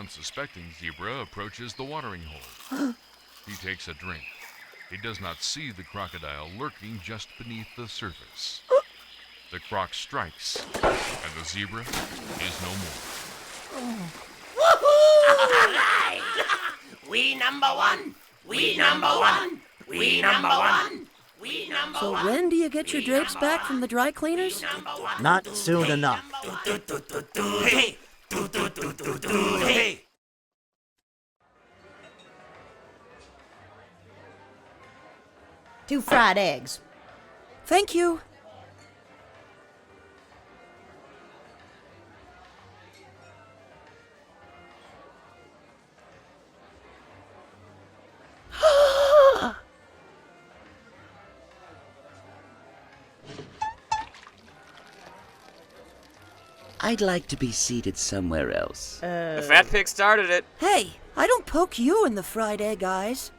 unsuspecting zebra approaches the watering hole. He takes a drink. He does not see the crocodile lurking just beneath the surface. The croc strikes, and the zebra is no more. All right! We number one! We number one! We number one! We number So one! when do you get your drapes back from the dry cleaners? Not soon enough. Hey! Hey! 2 fried eggs. Thank you. I'd like to be seated somewhere else. The fat pig started it. Hey, I don't poke you in the fried egg eyes.